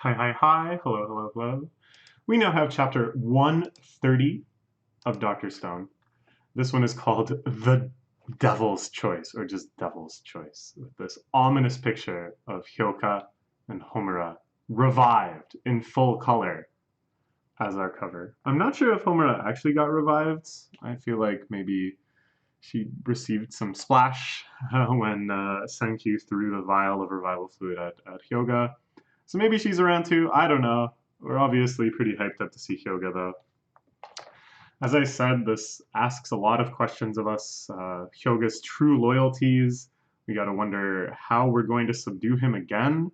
Hi, hi, hi. Hello, hello, hello. We now have chapter 130 of Dr. Stone. This one is called The Devil's Choice, or just Devil's Choice, with this ominous picture of Hyoka and Homura revived in full color as our cover. I'm not sure if Homura actually got revived. I feel like maybe she received some splash when Senkyu threw the vial of revival fluid at Hyoga. So maybe she's around too. I don't know. We're obviously pretty hyped up to see Hyoga though. As I said, this asks a lot of questions of us. Hyoga's true loyalties. We got to wonder how we're going to subdue him again.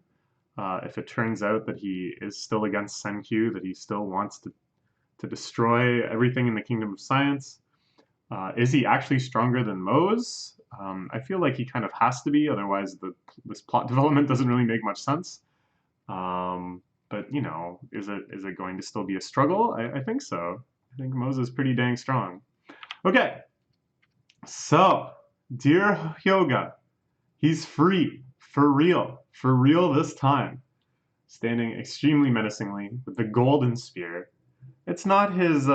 If it turns out that he is still against Senkyu, that he still wants to destroy everything in the Kingdom of Science. Is he actually stronger than Mose? I feel like he kind of has to be, otherwise this plot development doesn't really make much sense. But you know, is it going to still be a struggle? I think so. I think Mose is pretty dang strong. Okay, so dear Hyoga, he's free for real this time, standing extremely menacingly with the golden spear. It's not his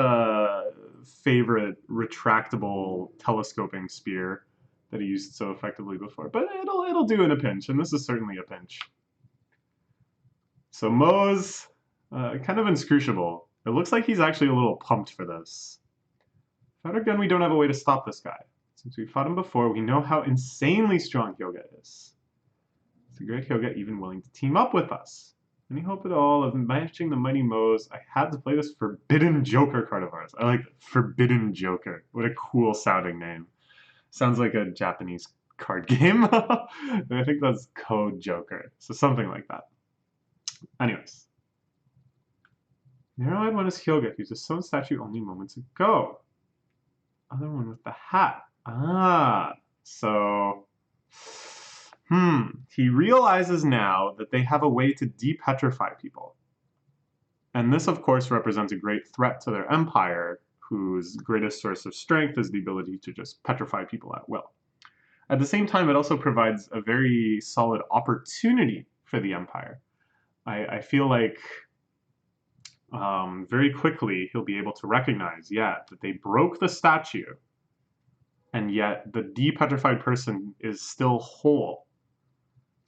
favorite retractable telescoping spear that he used so effectively before, but it'll do in a pinch, and this is certainly a pinch. So Mose, kind of inscrutable. It looks like he's actually a little pumped for this. Without our gun, we don't have a way to stop this guy. Since we fought him before, we know how insanely strong Hyoga is. Is the great Hyoga even willing to team up with us? Any hope at all of matching the mighty Mose? I had to play this Forbidden Joker card of ours. I like it. Forbidden Joker. What a cool sounding name. Sounds like a Japanese card game. I think that's Code Joker. So something like that. Anyways. Narrow-eyed one is Hyoga, who's a stone statue only moments ago. Other one with the hat. Ah, so... He realizes now that they have a way to depetrify people. And this, of course, represents a great threat to their empire, whose greatest source of strength is the ability to just petrify people at will. At the same time, it also provides a very solid opportunity for the empire. I feel like very quickly he'll be able to recognize, that they broke the statue, and yet the depetrified person is still whole.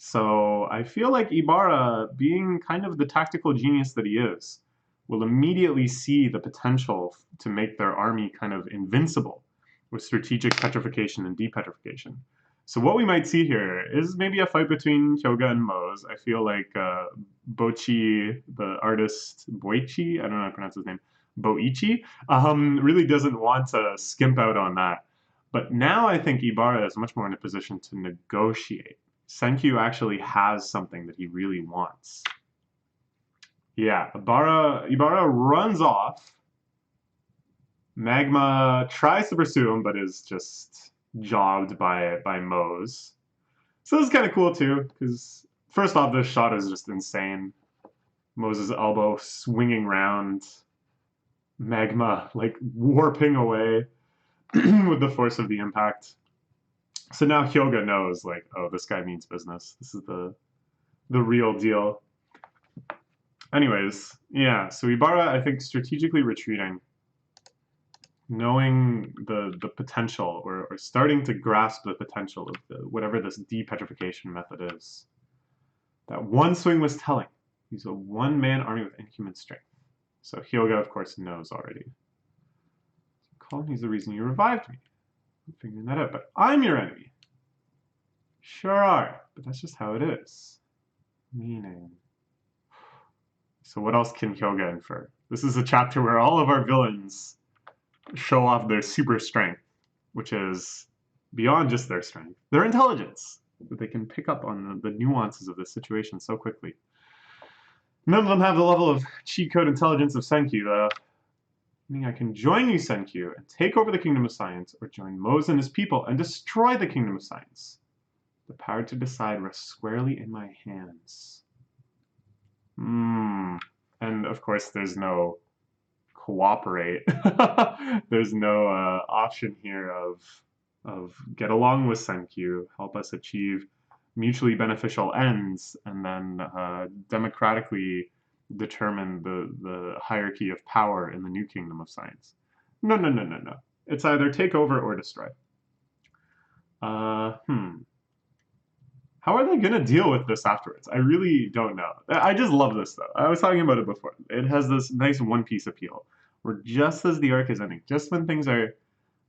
So I feel like Ibara, being kind of the tactical genius that he is, will immediately see the potential to make their army kind of invincible with strategic petrification and depetrification. So what we might see here is maybe a fight between Hyoga and Mose. I feel like Boichi, the artist, Boichi, I don't know how to pronounce his name, Boichi, really doesn't want to skimp out on that. But now I think Ibara is much more in a position to negotiate. Senkyu actually has something that he really wants. Yeah, Ibara runs off. Magma tries to pursue him, but is just jobbed by Mose. So this is kind of cool too, because first off, this shot is just insane. Mose's elbow swinging round. Magma like warping away with the force of the impact. So now Hyoga knows, like, oh, this guy means business. This is the real deal. Anyways, yeah, so Ibara, I think, strategically retreating, knowing the potential, or starting to grasp the potential of whatever this depetrification method is. That one swing was telling. He's a one-man army with inhuman strength. So Hyoga, of course, knows already. Colony's the reason you revived me. I'm figuring that out, but I'm your enemy. Sure are, but that's just how it is. Meaning... So what else can Hyoga infer? This is a chapter where all of our villains show off their super strength, which is beyond just their strength, their intelligence. That they can pick up on the nuances of the situation so quickly. None of them have the level of cheat code intelligence of Senkyu, though. Meaning I can join you, Senkyu, and take over the Kingdom of Science, or join Mose and his people and destroy the Kingdom of Science. The power to decide rests squarely in my hands. And of course, there's no cooperate. There's no option here of get along with Senkyu, help us achieve mutually beneficial ends, and then democratically determine the hierarchy of power in the new kingdom of science. No, no, no, no, no. It's either take over or destroy. Uh, hmm. How are they going to deal with this afterwards? I really don't know. I just love this, though. I was talking about it before. It has this nice One Piece appeal, where just as the arc is ending, just when things are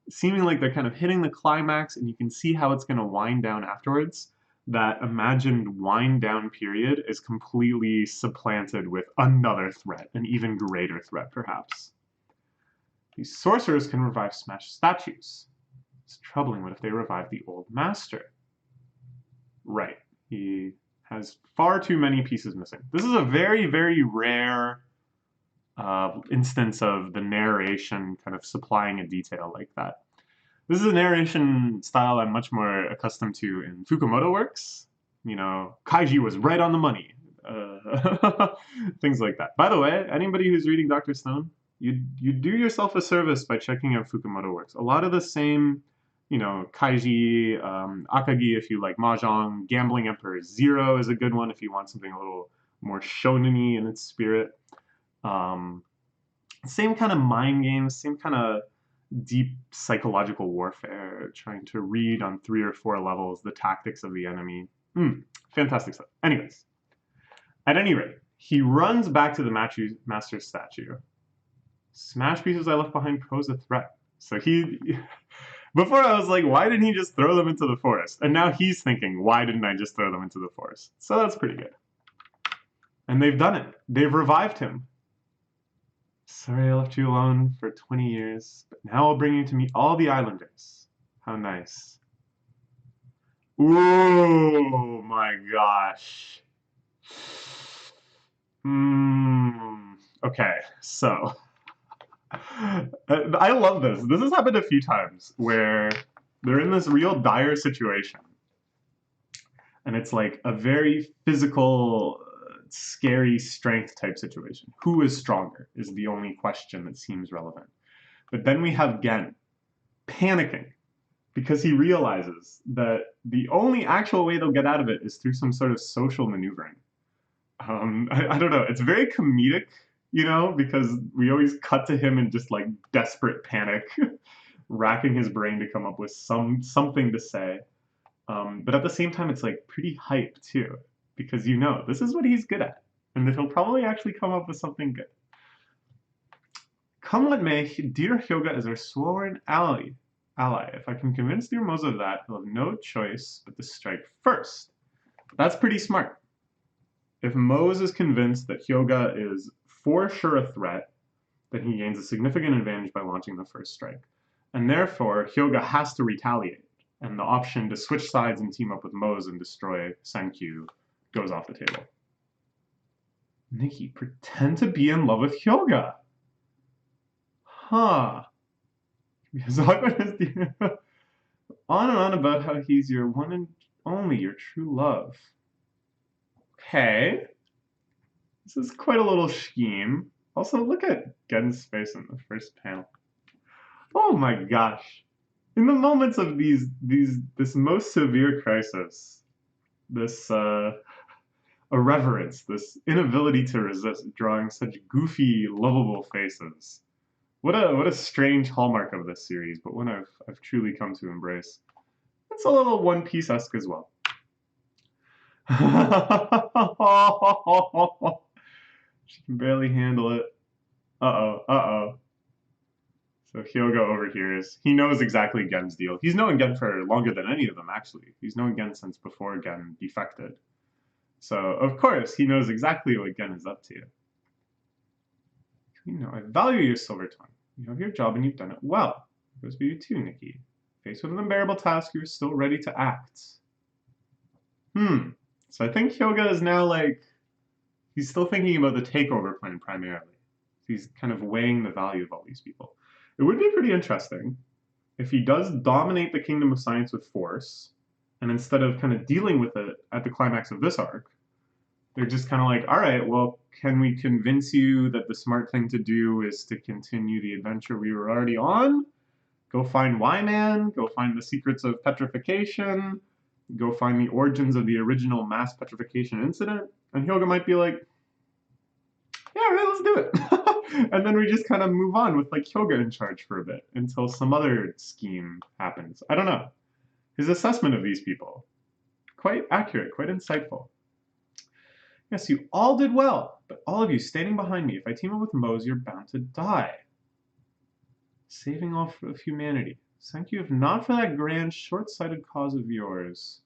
seeming like they're kind of hitting the climax and you can see how it's going to wind down afterwards, that imagined wind down period is completely supplanted with another threat, an even greater threat, perhaps. These sorcerers can revive smashed statues. It's troubling. What if they revive the old master? Right. He has far too many pieces missing. This is a very, very rare instance of the narration kind of supplying a detail like that. This is a narration style I'm much more accustomed to in Fukumoto works. You know, Kaiji was right on the money. Things like that. By the way, anybody who's reading Dr. Stone, you do yourself a service by checking out Fukumoto works. A lot of the same, you know, Kaiji, Akagi if you like Mahjong, Gambling Emperor Zero is a good one if you want something a little more shonen-y in its spirit. Same kind of mind games, same kind of deep psychological warfare, trying to read on 3 or 4 levels the tactics of the enemy. Fantastic stuff. Anyways, at any rate, he runs back to the master's statue. Smash pieces I left behind pose a threat. So he... Before I was like, why didn't he just throw them into the forest? And now he's thinking, why didn't I just throw them into the forest? So that's pretty good. And they've done it. They've revived him. Sorry I left you alone for 20 years, but now I'll bring you to meet all the islanders. How nice. Ooh, my gosh. Okay, so... I love this. This has happened a few times where they're in this real dire situation. And it's like a very physical, scary strength type situation. Who is stronger is the only question that seems relevant. But then we have Gen panicking because he realizes that the only actual way they'll get out of it is through some sort of social maneuvering. I don't know. It's very comedic, you know, because we always cut to him in just like desperate panic, racking his brain to come up with something to say. But at the same time, it's like pretty hype too, because you know this is what he's good at, and that he'll probably actually come up with something good. Come what may, dear Hyoga is our sworn ally. If I can convince dear Moza of that, he'll have no choice but to strike first. That's pretty smart. If Mose is convinced that Hyoga is for sure a threat, then he gains a significant advantage by launching the first strike. And therefore, Hyoga has to retaliate. And the option to switch sides and team up with Mose and destroy Senkyu goes off the table. Nikki, pretend to be in love with Hyoga. Huh. Because on and on about how he's your one and only, your true love. Okay. This is quite a little scheme. Also, look at Gen's face in the first panel. Oh my gosh. In the moments of this most severe crisis, this irreverence, this inability to resist drawing such goofy, lovable faces. What a strange hallmark of this series, but one I've truly come to embrace. It's a little One Piece-esque as well. She can barely handle it. Uh-oh. So Hyoga overhears. He knows exactly Gen's deal. He's known Gen for longer than any of them, actually. He's known Gen since before Gen defected. So, of course, he knows exactly what Gen is up to. You know, I value your silver tongue. You have your job and you've done it well. It goes for you too, Nikki. Faced with an unbearable task, you're still ready to act. So I think Hyoga is now like, he's still thinking about the takeover plan primarily. He's kind of weighing the value of all these people. It would be pretty interesting if he does dominate the Kingdom of Science with force, and instead of kind of dealing with it at the climax of this arc, they're just kind of like, all right, well, can we convince you that the smart thing to do is to continue the adventure we were already on? Go find Y-Man, go find the secrets of petrification, go find the origins of the original mass petrification incident, and Hyoga might be like, right, let's do it. And then we just kind of move on with like Hyoga in charge for a bit until some other scheme happens. I don't know. His assessment of these people, quite accurate, quite insightful. Yes, you all did well, but all of you standing behind me, if I team up with Mose, you're bound to die. Saving all of humanity. Thank you, if not for that grand, short-sighted cause of yours.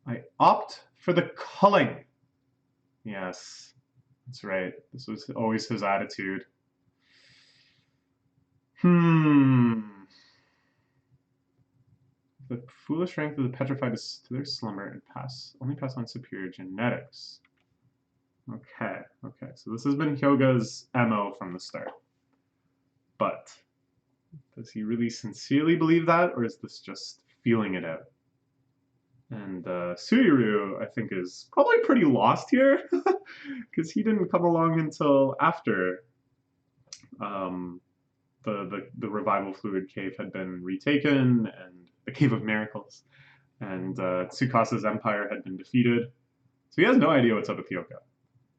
I opt for the culling. Yes, that's right. This was always his attitude. The foolish strength of the petrified is to their slumber and only pass on superior genetics. Okay, so this has been Hyoga's MO from the start. But does he really sincerely believe that, or is this just feeling it out? And Suiryu, I think, is probably pretty lost here, because he didn't come along until after the revival fluid cave had been retaken, and the Cave of Miracles, and Tsukasa's empire had been defeated. So he has no idea what's up with Hyoga.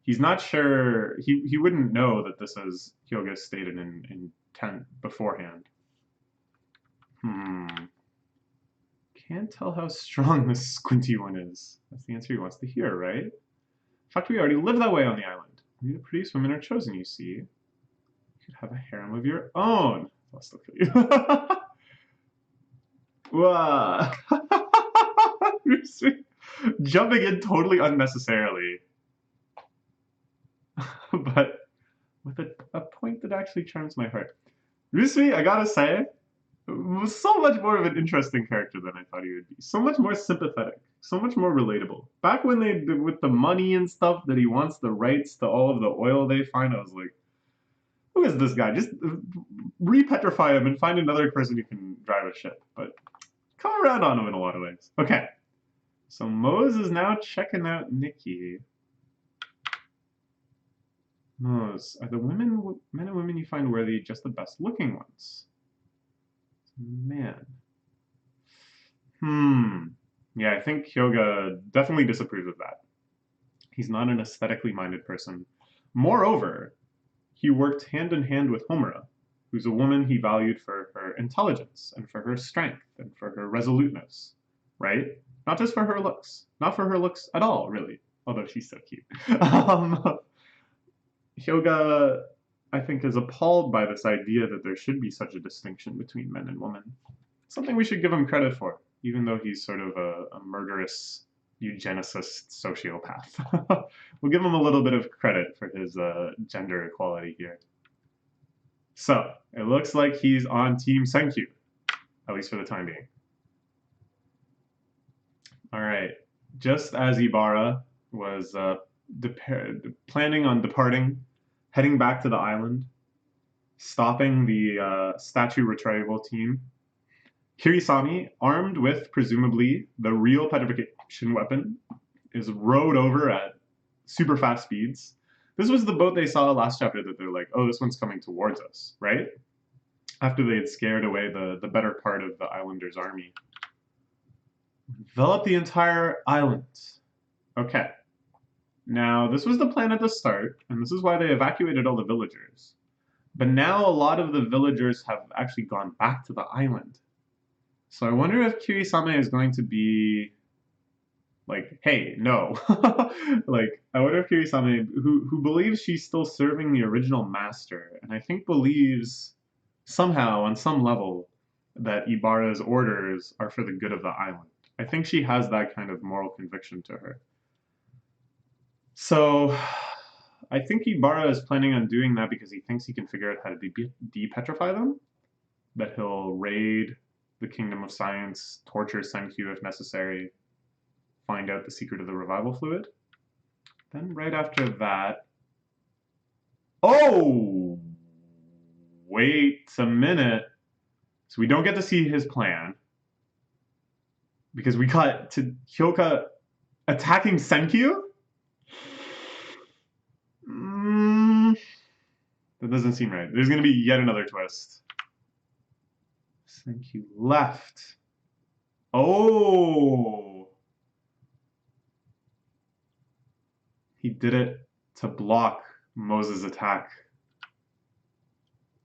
He's not sure, he wouldn't know that this is Hyoga stated in intent beforehand. Can't tell how strong this squinty one is. That's the answer he wants to hear, right? In fact, we already live that way on the island. Only the prettiest women are chosen, you see. You could have a harem of your own. I'll still kill you. Wow. Jumping in totally unnecessarily. But with a point that actually charms my heart. Rusui, I gotta say, was so much more of an interesting character than I thought he would be. So much more sympathetic, so much more relatable. Back when with the money and stuff, that he wants the rights to all of the oil they find, I was like, who is this guy? Just re-petrify him and find another person who can drive a ship. But come around on him in a lot of ways. Okay, so Mose is now checking out Nikki. Mose, are the men and women you find worthy just the best looking ones? Man. Yeah, I think Hyoga definitely disapproves of that. He's not an aesthetically minded person. Moreover, he worked hand in hand with Homura, who's a woman he valued for her intelligence and for her strength and for her resoluteness, right? Not just for her looks. Not for her looks at all, really, although she's so cute. Hyoga, I think, is appalled by this idea that there should be such a distinction between men and women. Something we should give him credit for, even though he's sort of a murderous eugenicist sociopath. We'll give him a little bit of credit for his gender equality here. So, it looks like he's on Team Senkyu, at least for the time being. Alright, just as Ibara was planning on departing, heading back to the island, stopping the statue retrieval team, Kirisame, armed with, presumably, the real petrification weapon, is rowed over at super fast speeds. This was the boat they saw last chapter that they're like, oh, this one's coming towards us, right? After they had scared away the better part of the islanders' army. Envelop the entire island. Okay. Now, this was the plan at the start, and this is why they evacuated all the villagers. But now a lot of the villagers have actually gone back to the island. So I wonder if Kirisame is going to be like, hey, no. Like, I wonder if Kirisame, who believes she's still serving the original master, and I think believes somehow, on some level, that Ibara's orders are for the good of the island. I think she has that kind of moral conviction to her. So, I think Ibara is planning on doing that because he thinks he can figure out how to de-petrify them. That he'll raid the Kingdom of Science, torture Senkyu if necessary, find out the secret of the revival fluid. Then right after that... Oh! Wait a minute. So we don't get to see his plan. Because we cut to Hyoga attacking Senkyu? That doesn't seem right. There's going to be yet another twist. Senkyu left. Oh! He did it to block Moses' attack.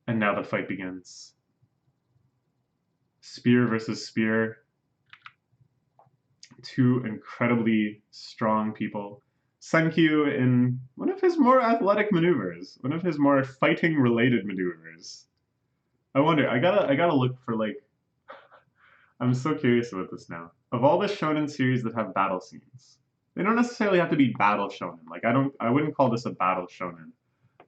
And now the fight begins. Spear versus spear. Two incredibly strong people. Senkyu in one of his more athletic maneuvers, one of his more fighting-related maneuvers. I wonder, I gotta look for like, I'm so curious about this now. Of all the shonen series that have battle scenes, they don't necessarily have to be battle shonen. Like I wouldn't call this a battle shonen.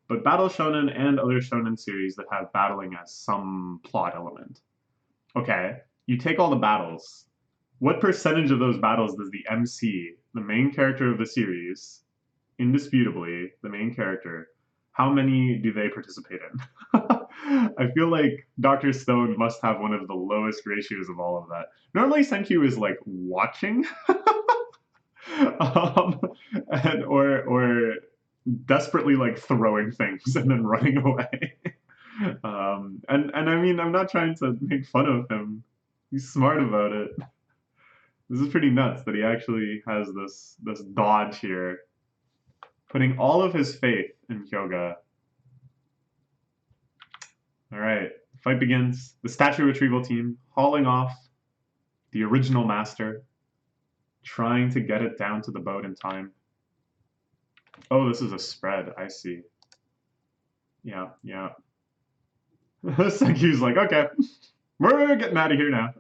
But battle shonen and other shonen series that have battling as some plot element. Okay, you take all the battles. What percentage of those battles does the MC, the main character of the series, indisputably the main character, how many do they participate in? I feel like Dr. Stone must have one of the lowest ratios of all of that. Normally Senkyu is like watching or desperately like throwing things and then running away. And I mean, I'm not trying to make fun of him. He's smart about it. This is pretty nuts that he actually has this dodge here, putting all of his faith in Hyoga. All right, fight begins. The statue retrieval team hauling off the original master, trying to get it down to the boat in time. Oh, this is a spread. I see. Yeah. Senkyu's like, okay, we're getting out of here now.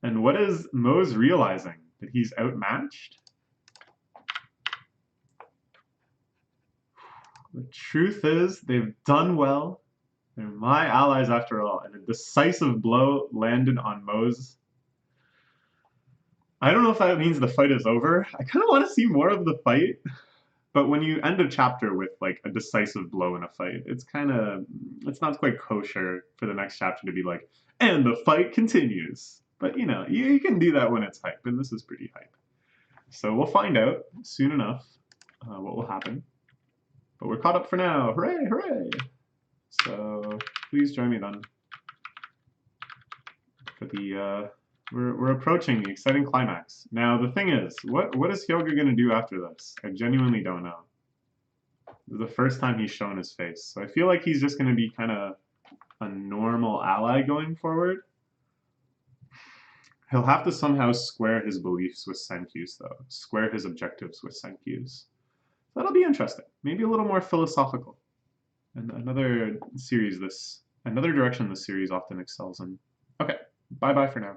And what is Mose realizing? That he's outmatched? The truth is, they've done well. They're my allies after all. And a decisive blow landed on Mose. I don't know if that means the fight is over. I kind of want to see more of the fight. But when you end a chapter with like a decisive blow in a fight, it's not quite kosher for the next chapter to be like, and the fight continues. But you know, you can do that when it's hype, and this is pretty hype. So we'll find out soon enough what will happen. But we're caught up for now. Hooray, hooray! So please join me then for the we're approaching the exciting climax. Now the thing is, what is Hyoga gonna do after this? I genuinely don't know. This is the first time he's shown his face, so I feel like he's just gonna be kind of a normal ally going forward. He'll have to somehow square his beliefs with Senkyu's though, square his objectives with Senkyu's. That'll be interesting. Maybe a little more philosophical. And another direction this series often excels in. Okay, bye-bye for now.